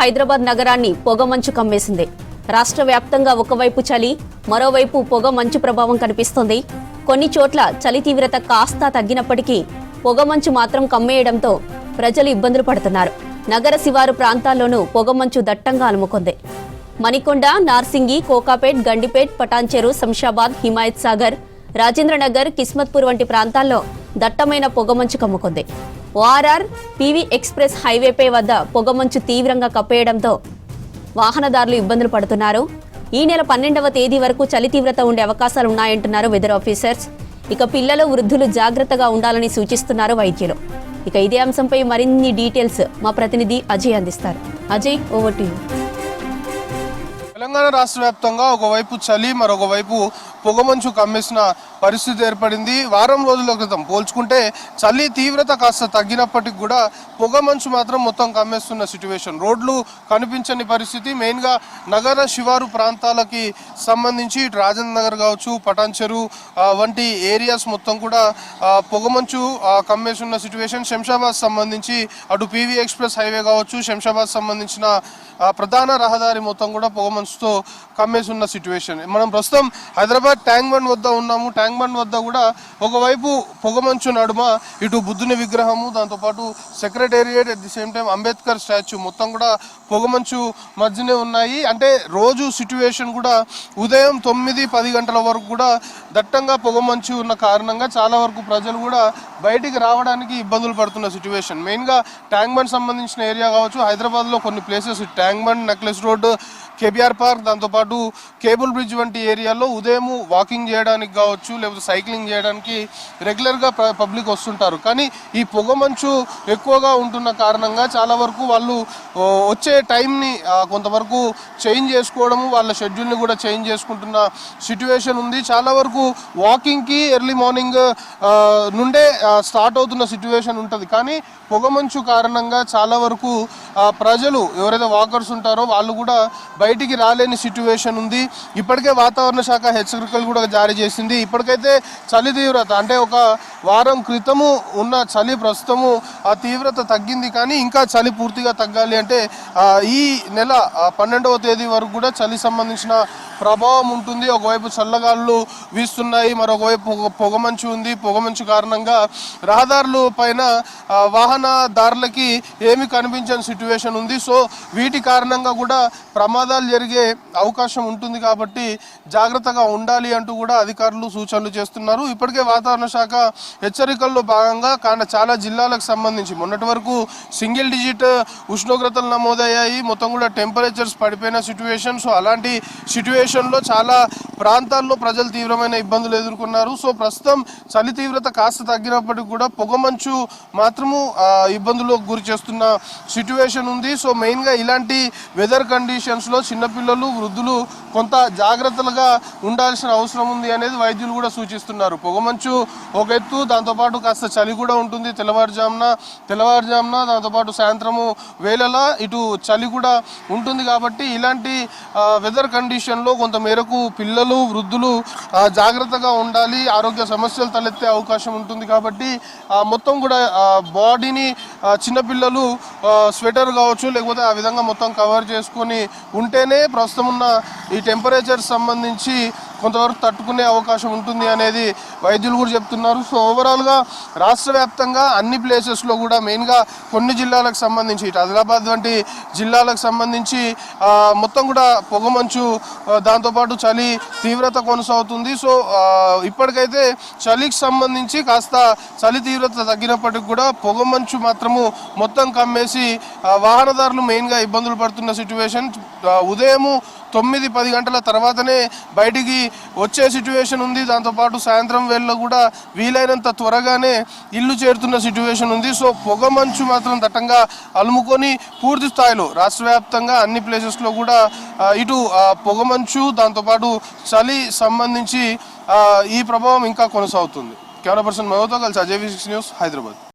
హైదరాబాద్ నగరాన్ని పొగమంచు కమ్మేసింది. రాష్ట్ర వ్యాప్తంగా ఒకవైపు చలి, మరోవైపు పొగ మంచు ప్రభావం కనిపిస్తోంది. కొన్ని చోట్ల చలి తీవ్రత కాస్త తగ్గినప్పటికీ పొగమంచు మాత్రం కమ్మేయడంతో ప్రజలు ఇబ్బందులు పడుతున్నారు. నగర శివారు ప్రాంతాల్లోనూ పొగమంచు దట్టంగా అలుముకుంది. మణికొండ, నార్సింగి, కోకాపేట్, గండిపేట్, పటాన్చెరు, శంషాబాద్, హిమాయత్ సాగర్, రాజేంద్రనగర్, కిస్మత్పూర్ వంటి ప్రాంతాల్లో దట్టమైన పొగమంచు కమ్ముకుంది. ఓఆర్ఆర్, పీవీ ఎక్స్ప్రెస్ హైవేపై వద్ద పొగమంచు తీవ్రంగా కప్పేయడంతో వాహనదారులు ఇబ్బందులు పడుతున్నారు. ఈ నెల 12వ తేదీ వరకు చలి తీవ్రత ఉండే అవకాశాలున్నాయంటున్నారు వెదర్ ఆఫీసర్స్. ఇక పిల్లలు, వృద్ధులు జాగ్రత్తగా ఉండాలని సూచిస్తున్నారు వైద్యులు. ఇక ఇదే అంశంపై మరిన్ని డీటెయిల్స్ మా ప్రతినిధి అజయ్ అందిస్తారు. Ajay, over to you. Telangana రాష్ట్ర వ్యాప్తంగా ఒకవైపు చలి, మరొక వైపు పొగమంచు కమ్మేసిన పరిస్థితి ఏర్పడింది. వారం రోజుల క్రితం పోల్చుకుంటే చలి తీవ్రత కాస్త తగ్గినప్పటికి కూడా పొగమంచు మాత్రం మొత్తం కమ్మేస్తున్న సిచ్యువేషన్. రోడ్లు కనిపించని పరిస్థితి. మెయిన్గా నగర శివారు ప్రాంతాలకి సంబంధించి ఇటు రాజేంద్ర నగర్ కావచ్చు, పటాన్చెరు వంటి ఏరియాస్ మొత్తం కూడా పొగమంచు కమ్మేస్తున్న సిచ్యువేషన్. శంషాబాద్ సంబంధించి అటు పీవీ ఎక్స్ప్రెస్ హైవే కావచ్చు, శంషాబాద్ సంబంధించిన ప్రధాన రహదారి మొత్తం కూడా పొగమంచుతో కమ్మేస్తున్న సిచ్యువేషన్. మనం ప్రస్తుతం హైదరాబాద్ ట్యాంక్ బండ్ వద్ద ఉన్నాము. ట్యాంక్ బండ్ వద్ద కూడా ఒకవైపు పొగమంచు నడుమ ఇటు బుద్ధుని విగ్రహము, దాంతోపాటు secretariat, at the same time Ambedkar statue మొత్తం కూడా పొగమంచు మధ్యనే ఉన్నాయి. అంటే రోజు సిచ్యువేషన్ కూడా ఉదయం 9-10 గంటల వరకు కూడా దట్టంగా పొగమంచు ఉన్న కారణంగా చాలా వరకు ప్రజలు కూడా బయటికి రావడానికి ఇబ్బందులు పడుతున్న సిచ్యువేషన్. మెయిన్గా ట్యాంక్ బండ్ సంబంధించిన ఏరియా కావచ్చు, హైదరాబాద్లో కొన్ని places tank bund, necklace road, KBR park, దాంతోపాటు కేబుల్ బ్రిడ్జ్ వంటి ఏరియాలో ఉదయం వాకింగ్ చేయడానికి కావచ్చు, లేకపోతే సైక్లింగ్ చేయడానికి రెగ్యులర్గా పబ్లిక్ వస్తుంటారు. కానీ ఈ పొగమంచు ఎక్కువగా ఉంటున్న కారణంగా చాలా వరకు వాళ్ళు వచ్చే టైంని కొంతవరకు చేంజ్ చేసుకోవడము, వాళ్ళ షెడ్యూల్ని కూడా చేంజ్ చేసుకుంటున్న సిచ్యువేషన్ ఉంది. చాలా వరకు వాకింగ్కి ఎర్లీ మార్నింగ్ నుండే స్టార్ట్ అవుతున్న సిచ్యువేషన్ ఉంటుంది. కానీ పొగమంచు కారణంగా చాలా వరకు ప్రజలు ఎవరైతే వాకర్స్ ఉంటారో వాళ్ళు కూడా బయటికి రాలేని సిచ్యువేషన్ ఉంది. ఇప్పటికే వాతావరణ శాఖ హెచ్చరికలు కూడా జారీ చేసింది. ఇప్పటికైతే చలి తీవ్రత అంటే ఒక వారం క్రితము ఉన్న చలి ప్రస్తుతము ఆ తీవ్రత తగ్గింది. కానీ ఇంకా చలి పూర్తిగా తగ్గాలి అంటే ఈ నెల 12వ తేదీ వరకు కూడా చలి సంబంధించిన ప్రభావం ఉంటుంది. ఒకవైపు చల్లగాళ్ళు వీస్తున్నాయి, మరొకవైపు పొగమంచు ఉంది. పొగమంచు కారణంగా రహదారుల పైన వాహనదారులకి ఏమి కనిపించని సిచ్యువేషన్ ఉంది. సో వీటి కారణంగా కూడా ప్రమాదాలు జరిగే అవకాశం ఉంటుంది. కాబట్టి జాగ్రత్తగా ఉండాలి అంటూ కూడా అధికారులు సూచనలు చేస్తున్నారు. ఇప్పటికే వాతావరణ శాఖ హెచ్చరికల్లో భాగంగా చాలా జిల్లాలకు సంబంధించి మొన్నటి వరకు సింగిల్ డిజిట్ ఉష్ణోగ్రతలు నమోదయ్యాయి. మొత్తం కూడా టెంపరేచర్స్ పడిపోయిన సిచ్యువేషన్. సో అలాంటి సిచ్యువేషన్లో చాలా ప్రాంతాల్లో ప్రజలు తీవ్రమైన ఇబ్బందులు ఎదుర్కొన్నారు. సో ప్రస్తుతం చలి తీవ్రత కాస్త తగ్గినప్పటికీ కూడా పొగమంచు మాత్రము ఇబ్బందులకు గురి చేస్తున్న సిచ్యువేషన్ ఉంది. సో మెయిన్గా ఇలాంటి వెదర్ కండిషన్స్లో చిన్నపిల్లలు, వృద్ధులు కొంత జాగ్రత్తలుగా ఉండాల్సిన అవసరం ఉంది అనేది వైద్యులు కూడా సూచిస్తున్నారు. పొగమంచు ఒక ఎత్తు, దాంతోపాటు కాస్త చలి కూడా ఉంటుంది. తెల్లవారుజామున దాంతోపాటు సాయంత్రము వేళలా ఇటు చలి కూడా ఉంటుంది. కాబట్టి ఇలాంటి వెదర్ కండిషన్లో కొంత మేరకు పిల్లలు, వృద్ధులు జాగ్రత్తగా ఉండాలి. ఆరోగ్య సమస్యలు తలెత్తే అవకాశం ఉంటుంది. కాబట్టి మొత్తం కూడా బాడీని చిన్నపిల్లలు స్వెటర్ కావచ్చు, లేకపోతే ఆ విధంగా మొత్తం కవర్ చేసుకొని ఉంటేనే ప్రస్తుతం ఉన్న ఈ టెంపరేచర్ సంబంధించి కొంతవరకు తట్టుకునే అవకాశం ఉంటుంది అనేది వైద్యులు కూడా చెప్తున్నారు. సో ఓవరాల్గా రాష్ట్ర వ్యాప్తంగా అన్ని ప్లేసెస్లో కూడా మెయిన్గా కొన్ని జిల్లాలకు సంబంధించి ఇటు ఆదిలాబాద్ వంటి జిల్లాలకు సంబంధించి మొత్తం కూడా పొగమంచు, దాంతోపాటు చలి తీవ్రత కొనసాగుతుంది. సో ఇప్పటికైతే చలికి సంబంధించి కాస్త చలి తీవ్రత తగ్గినప్పటికి కూడా పొగమంచు మాత్రము మొత్తం కమ్మేసి వాహనదారులు మెయిన్గా ఇబ్బందులు పడుతున్న సిచ్యువేషన్. ఉదయము 9-10 గంటల తర్వాతనే బయటికి వచ్చే సిచ్యువేషన్ ఉంది. దాంతోపాటు సాయంత్రం వేళలో కూడా వీలైనంత త్వరగానే ఇల్లు చేరుతున్న సిచ్యువేషన్ ఉంది. సో పొగమంచు మాత్రం దట్టంగా అలుముకొని పూర్తి స్థాయిలో రాష్ట్ర వ్యాప్తంగా అన్ని ప్లేసెస్లో కూడా ఇటు పొగమంచు, దాంతోపాటు చలి సంబంధించి ఈ ప్రభావం ఇంకా కొనసాగుతుంది. కెమెరా పర్సన్ మహోతో కలిసి అజయ్, V6 న్యూస్, హైదరాబాద్.